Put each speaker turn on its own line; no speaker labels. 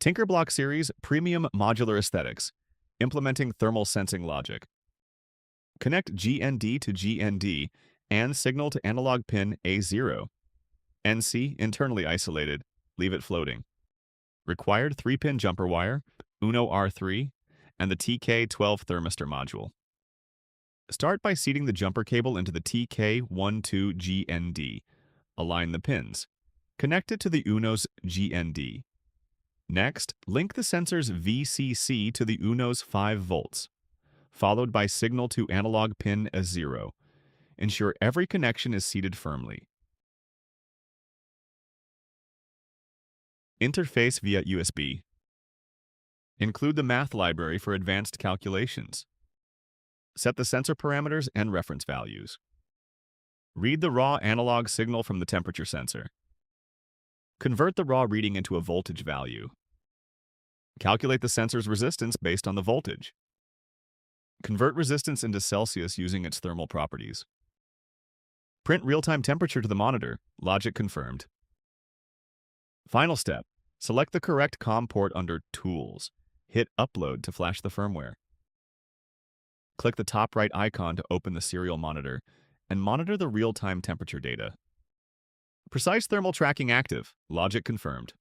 TinkerBlock Series Premium Modular Aesthetics, implementing thermal sensing logic. Connect GND to GND and signal to analog pin A0. NC internally isolated, leave it floating. Required 3-pin jumper wire, Uno R3, and the TK12 thermistor module. Start by seating the jumper cable into the TK12 GND. Align the pins. Connect it to the Uno's GND. Next, link the sensor's VCC to the Uno's 5 volts, followed by signal to analog pin A0. Ensure every connection is seated firmly. Interface via USB. Include the math library for advanced calculations. Set the sensor parameters and reference values. Read the raw analog signal from the temperature sensor. Convert the raw reading into a voltage value. Calculate the sensor's resistance based on the voltage. Convert resistance into Celsius using its thermal properties. Print real-time temperature to the monitor, logic confirmed. Final step, select the correct COM port under Tools. Hit Upload to flash the firmware. Click the top right icon to open the serial monitor and monitor the real-time temperature data. Precise thermal tracking active, logic confirmed.